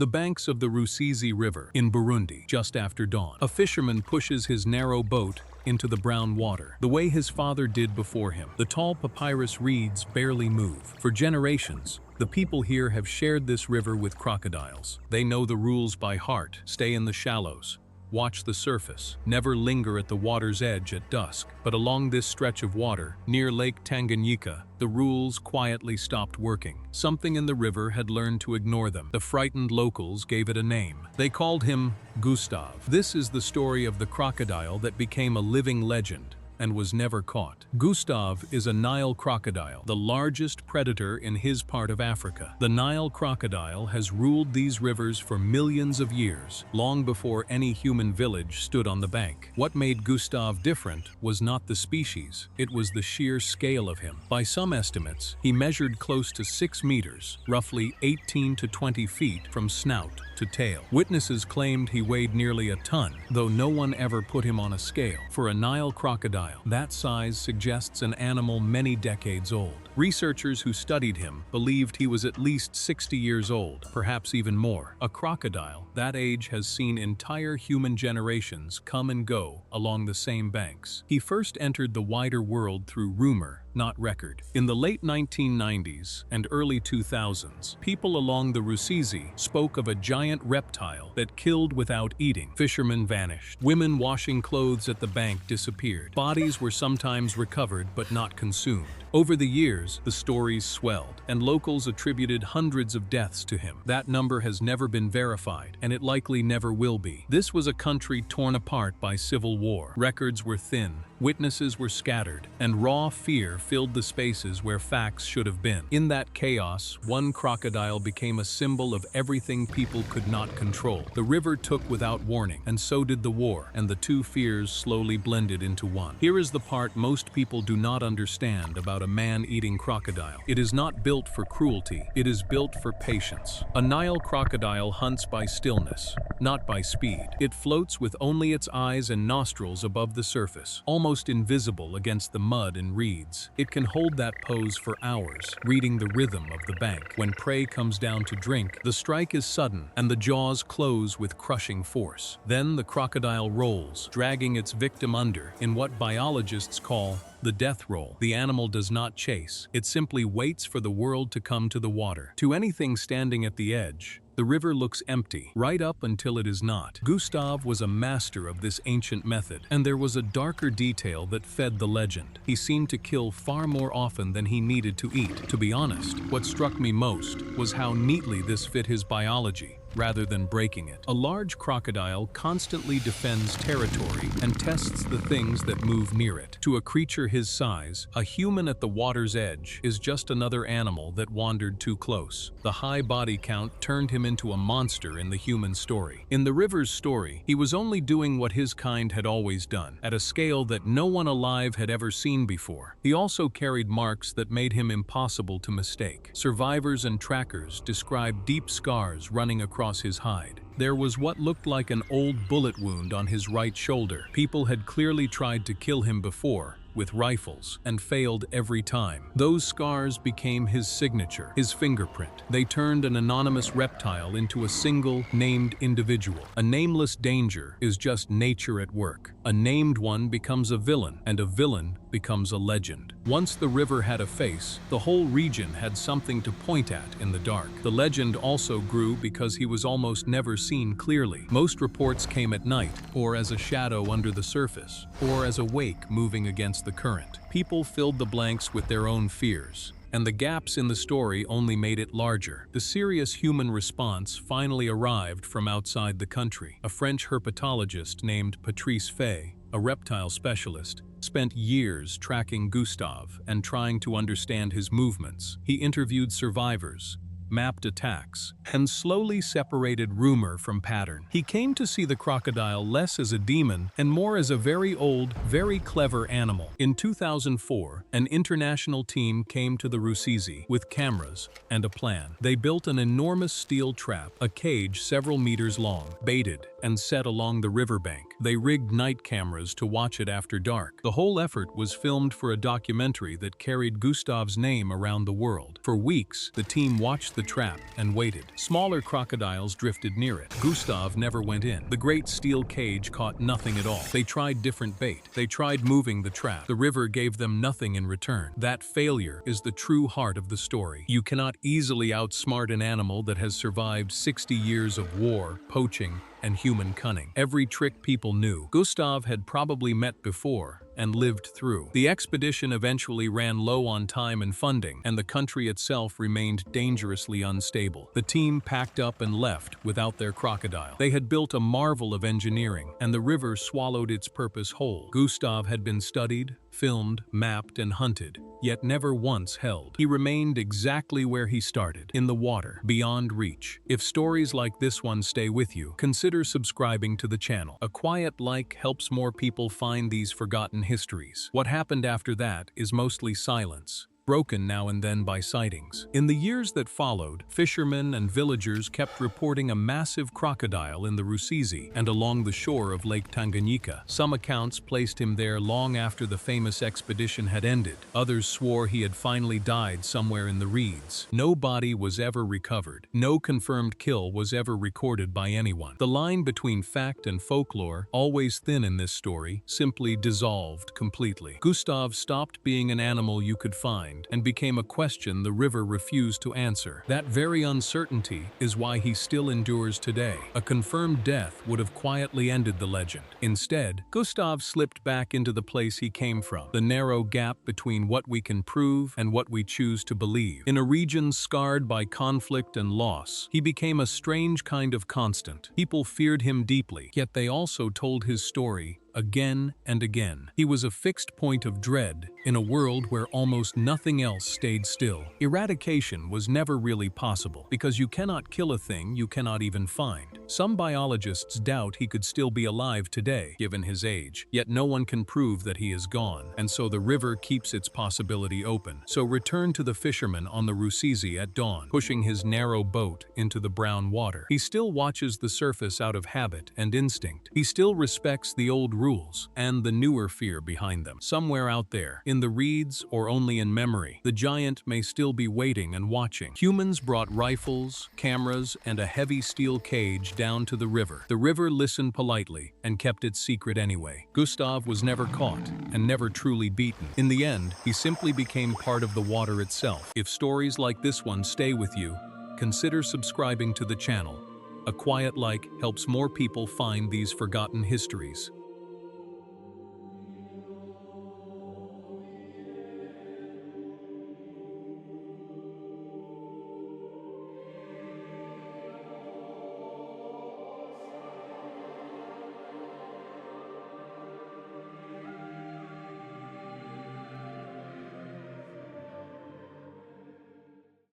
The banks of the Rusizi River in Burundi, just after dawn. A fisherman pushes his narrow boat into the brown water, the way his father did before him. The tall papyrus reeds barely move. For generations, the people here have shared this river with crocodiles. They know the rules by heart. Stay in the shallows. Watch the surface. Never linger at the water's edge at dusk. But along this stretch of water, near Lake Tanganyika, the rules quietly stopped working. Something in the river had learned to ignore them. The frightened locals gave it a name. They called him Gustave. This is the story of the crocodile that became a living legend and was never caught. Gustave is a Nile crocodile, the largest predator in his part of Africa. The Nile crocodile has ruled these rivers for millions of years, long before any human village stood on the bank. What made Gustave different was not the species, it was the sheer scale of him. By some estimates, he measured close to 6 meters, roughly 18 to 20 feet from snout to tail. Witnesses claimed he weighed nearly a ton, though no one ever put him on a scale. For a Nile crocodile, that size suggests an animal many decades old. Researchers who studied him believed he was at least 60 years old, perhaps even more. A crocodile that age has seen entire human generations come and go along the same banks. He first entered the wider world through rumor, not record. In the late 1990s and early 2000s, people along the Rusizi spoke of a giant reptile that killed without eating. Fishermen vanished. Women washing clothes at the bank disappeared. Bodies were sometimes recovered but not consumed. Over the years, the stories swelled, and locals attributed hundreds of deaths to him. That number has never been verified, and it likely never will be. This was a country torn apart by civil war. Records were thin, witnesses were scattered, and raw fear filled the spaces where facts should have been. In that chaos, one crocodile became a symbol of everything people could not control. The river took without warning, and so did the war, and the two fears slowly blended into one. Here is the part most people do not understand about a man-eating crocodile. It is not built for cruelty, it is built for patience. A Nile crocodile hunts by stillness, not by speed. It floats with only its eyes and nostrils above the surface, almost invisible against the mud and reeds. It can hold that pose for hours, reading the rhythm of the bank. When prey comes down to drink, the strike is sudden, and the jaws close with crushing force. Then the crocodile rolls, dragging its victim under, in what biologists call the death roll. The animal does not chase, it simply waits for the world to come to the water. To anything standing at the edge, the river looks empty, right up until it is not. Gustave was a master of this ancient method, and there was a darker detail that fed the legend. He seemed to kill far more often than he needed to eat. To be honest, what struck me most was how neatly this fit his biology, rather than breaking it. A large crocodile constantly defends territory and tests the things that move near it. To a creature his size, a human at the water's edge is just another animal that wandered too close. The high body count turned him into a monster in the human story. In the river's story, he was only doing what his kind had always done, at a scale that no one alive had ever seen before. He also carried marks that made him impossible to mistake. Survivors and trackers described deep scars running across his hide. There was what looked like an old bullet wound on his right shoulder. People had clearly tried to kill him before, with rifles, and failed every time. Those scars became his signature, his fingerprint. They turned an anonymous reptile into a single, named individual. A nameless danger is just nature at work. A named one becomes a villain, and a villain becomes a legend. Once the river had a face, the whole region had something to point at in the dark. The legend also grew because he was almost never seen clearly. Most reports came at night, or as a shadow under the surface, or as a wake moving against the current. People filled the blanks with their own fears, and the gaps in the story only made it larger. The serious human response finally arrived from outside the country. A French herpetologist named Patrice Faye, a reptile specialist, spent years tracking Gustave and trying to understand his movements. He interviewed survivors, mapped attacks, and slowly separated rumor from pattern. He came to see the crocodile less as a demon and more as a very old, very clever animal. In 2004, an international team came to the Rusizi with cameras and a plan. They built an enormous steel trap, a cage several meters long, baited and set along the riverbank. They rigged night cameras to watch it after dark. The whole effort was filmed for a documentary that carried Gustave's name around the world. For weeks, the team watched the trap and waited. Smaller crocodiles drifted near it. Gustave never went in. The great steel cage caught nothing at all. They tried different bait. They tried moving the trap. The river gave them nothing in return. That failure is the true heart of the story. You cannot easily outsmart an animal that has survived 60 years of war, poaching, and human cunning. Every trick people knew, Gustave had probably met before and lived through. The expedition eventually ran low on time and funding, and the country itself remained dangerously unstable. The team packed up and left without their crocodile. They had built a marvel of engineering, and the river swallowed its purpose whole. Gustave had been studied, filmed, mapped, and hunted, yet never once held. He remained exactly where he started, in the water, beyond reach. If stories like this one stay with you, consider subscribing to the channel. A quiet like helps more people find these forgotten histories. What happened after that is mostly silence, broken now and then by sightings. In the years that followed, fishermen and villagers kept reporting a massive crocodile in the Rusizi and along the shore of Lake Tanganyika. Some accounts placed him there long after the famous expedition had ended. Others swore he had finally died somewhere in the reeds. No body was ever recovered. No confirmed kill was ever recorded by anyone. The line between fact and folklore, always thin in this story, simply dissolved completely. Gustave stopped being an animal you could find and became a question the river refused to answer. That very uncertainty is why he still endures today. A confirmed death would have quietly ended the legend. Instead, Gustave slipped back into the place he came from, the narrow gap between what we can prove and what we choose to believe. In a region scarred by conflict and loss, he became a strange kind of constant. People feared him deeply, yet they also told his story again and again. He was a fixed point of dread in a world where almost nothing else stayed still. Eradication was never really possible, because you cannot kill a thing you cannot even find. Some biologists doubt he could still be alive today, given his age, yet no one can prove that he is gone, and so the river keeps its possibility open. So return to the fisherman on the Rusizi at dawn, pushing his narrow boat into the brown water. He still watches the surface out of habit and instinct. He still respects the old rules and the newer fear behind them. Somewhere out there, in the reeds or only in memory, the giant may still be waiting and watching. Humans brought rifles, cameras, and a heavy steel cage down to the river. The river listened politely and kept its secret anyway. Gustave was never caught and never truly beaten. In the end, he simply became part of the water itself. If stories like this one stay with you, consider subscribing to the channel. A quiet like helps more people find these forgotten histories.